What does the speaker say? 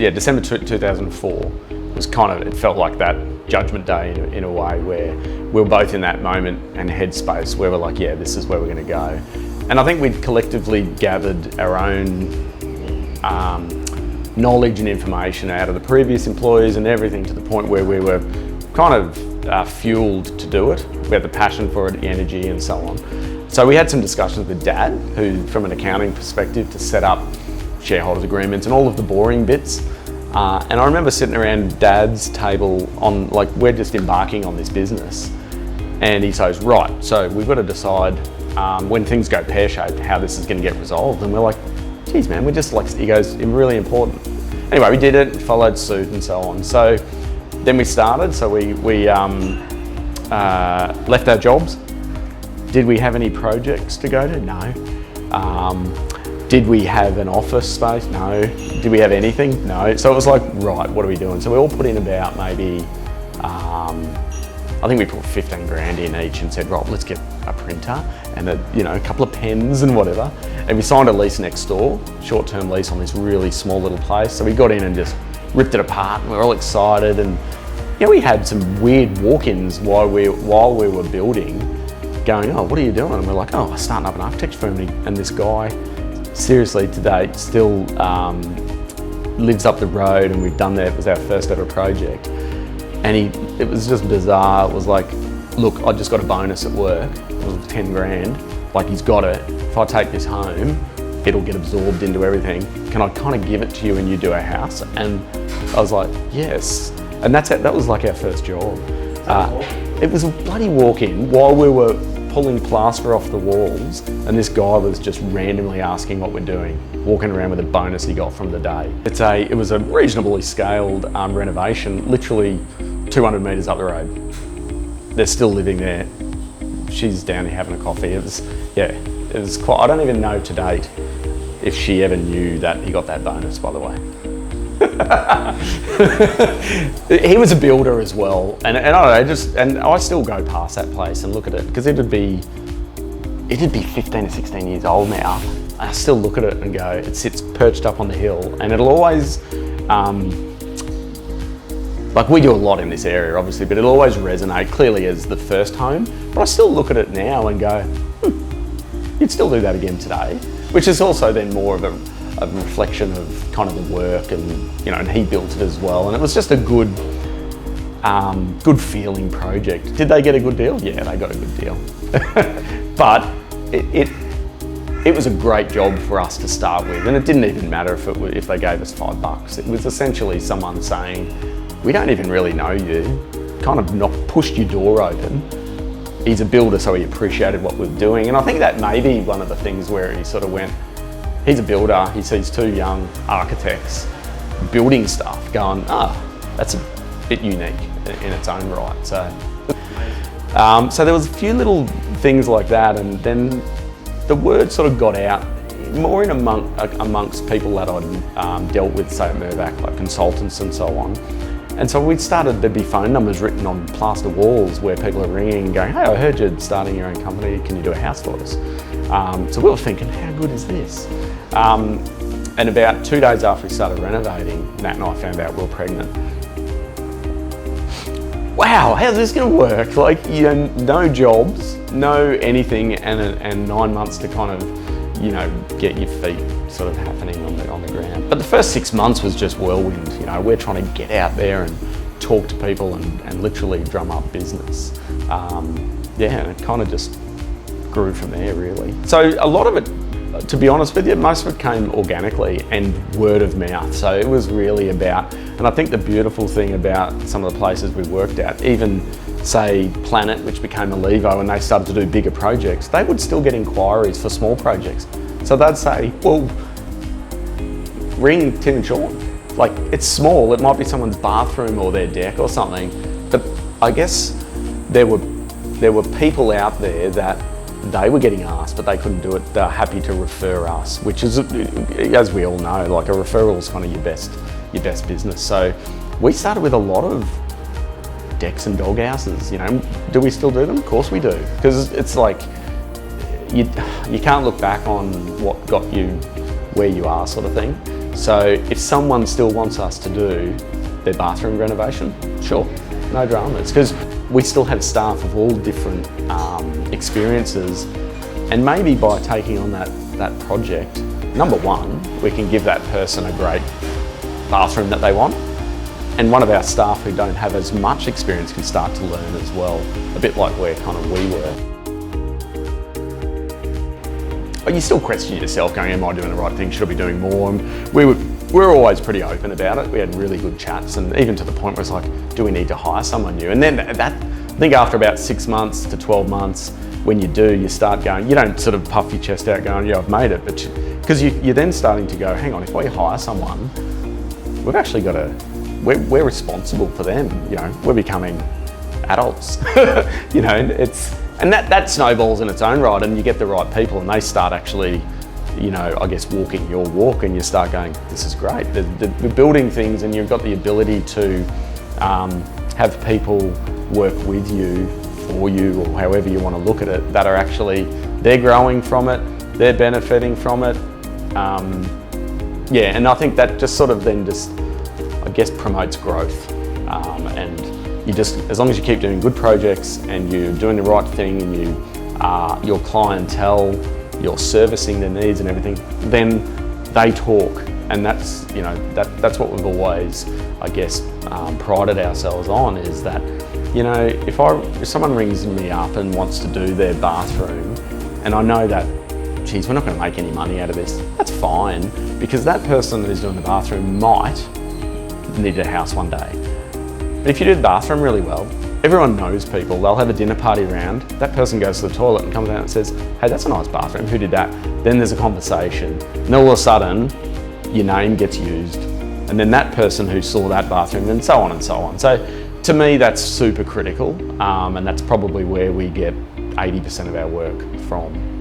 December 2004 was kind of, it felt like that judgment day in a way, where we were both in that moment and headspace where we're like, yeah, this is where we're going to go. And I think we'd collectively gathered our own knowledge and information out of the previous employees and everything, to the point where we were kind of fueled to do it. We had the passion for it, the energy and so on. So we had some discussions with Dad, who, from an accounting perspective, to set up shareholders agreements and all of the boring bits. And I remember sitting around Dad's table on, like, we're just embarking on this business. And he says, right, so we've got to decide when things go pear-shaped, how this is going to get resolved. And we're like, geez, man, we're just like, he goes, it's really important. Anyway, we did it, followed suit and so on. So then we started, so we left our jobs. Did we have any projects to go to? No. Did we have an office space? No. Did we have anything? No. So it was like, right, what are we doing? So we all put in about maybe, I think we put 15 grand in each and said, right, let's get a printer and a couple of pens and whatever. And we signed a lease next door, short-term lease on this really small little place. So we got in and just ripped it apart, and we were all excited. And we had some weird walk-ins while we were building, going, oh, what are you doing? And we're like, oh, I'm starting up an architecture firm. And this guy, seriously, to date, still lives up the road, and we've done that. It was our first ever project. And it was just bizarre. It was like, look, I just got a bonus at work. It was 10 grand. Like, he's got it. If I take this home, it'll get absorbed into everything. Can I kind of give it to you and you do our house? And I was like, yes. And that's it. That was like our first job. It was a bloody walk-in while we were pulling plaster off the walls, and this guy was just randomly asking what we're doing, walking around with a bonus he got from the day. It was a reasonably scaled renovation, literally 200 metres up the road. They're still living there. She's down here having a coffee. It was quite, I don't even know to date if she ever knew that he got that bonus, by the way. He was a builder as well, and I don't know, and I still go past that place and look at it, because it'd be 15 or 16 years old now. I still look at it and go, it sits perched up on the hill, and it'll always, like, we do a lot in this area obviously, but it'll always resonate clearly as the first home. But I still look at it now and go, you'd still do that again today, which is also then more of a reflection of kind of the work, and and he built it as well, and it was just a good feeling project. Did they get a good deal? Yeah, they got a good deal. But it was a great job for us to start with, and it didn't even matter if they gave us $5. It was essentially someone saying, we don't even really know you, kind of pushed your door open. He's a builder, so he appreciated what we're doing, and I think that may be one of the things where he sort of went, he's a builder, he sees two young architects building stuff, going, that's a bit unique in its own right. So there was a few little things like that, and then the word sort of got out more in amongst people that I'd dealt with, say at Mirvac, like consultants and so on. And so there'd be phone numbers written on plaster walls where people are ringing and going, hey, I heard you're starting your own company, can you do a house for us? So we were thinking, how good is this? And about 2 days after we started renovating, Nat and I found out we were pregnant. Wow, how's this gonna work? Like, no jobs, no anything, and 9 months to kind of, get your feet sort of happening on the ground. But the first 6 months was just whirlwind. We're trying to get out there and talk to people and literally drum up business. And it kind of just grew from there, really. So a lot of it, to be honest with you, most of it came organically and word of mouth. So it was really about, and I think the beautiful thing about some of the places we worked at, even say Planet, which became Alivo, and they started to do bigger projects, they would still get inquiries for small projects. So they'd say, well, ring Tim and Shawn. Like, it's small, it might be someone's bathroom or their deck or something, but I guess there were people out there that they were getting asked, but they couldn't do it. They're happy to refer us, which is, as we all know, like a referral is kind of your best business. So we started with a lot of decks and dog houses. Do we still do them? Of course we do, because it's like you can't look back on what got you where you are, sort of thing. So if someone still wants us to do their bathroom renovation, sure, no dramas, because we still have staff of all different experiences, and maybe by taking on that project, number one, we can give that person a great bathroom that they want, and one of our staff who don't have as much experience can start to learn as well, a bit like where kind of we were. But you still question yourself going, am I doing the right thing? Should I be doing more? And we're always pretty open about it. We had really good chats, and even to the point where it's like, do we need to hire someone new? And then that, I think after about 6 months to 12 months, when you do, you start going, you don't sort of puff your chest out going, yeah, I've made it, but because you're then starting to go, hang on, if we hire someone, we've actually got to, we're responsible for them, you know, we're becoming adults, you know, and that snowballs in its own right, and you get the right people and they start actually, you know, I guess walking your walk, and you start going, this is great. We're building things, and you've got the ability to have people work with you, for you, or however you want to look at it, that are actually, they're growing from it, they're benefiting from it. Yeah, and I think that just sort of then just, I guess, promotes growth. And you just, as long as you keep doing good projects and you're doing the right thing, and your clientele, you're servicing their needs and everything, then they talk. And that's, you know, that's what we've always, I guess, prided ourselves on, is that, you know, if someone rings me up and wants to do their bathroom, and I know that, geez, we're not going to make any money out of this, that's fine, because that person who's doing the bathroom might need a house one day. But if you do the bathroom really well, everyone knows people, they'll have a dinner party around, that person goes to the toilet and comes out and says, hey, that's a nice bathroom, who did that? Then there's a conversation, and all of a sudden, your name gets used, and then that person who saw that bathroom, and so on and so on. So to me, that's super critical, and that's probably where we get 80% of our work from.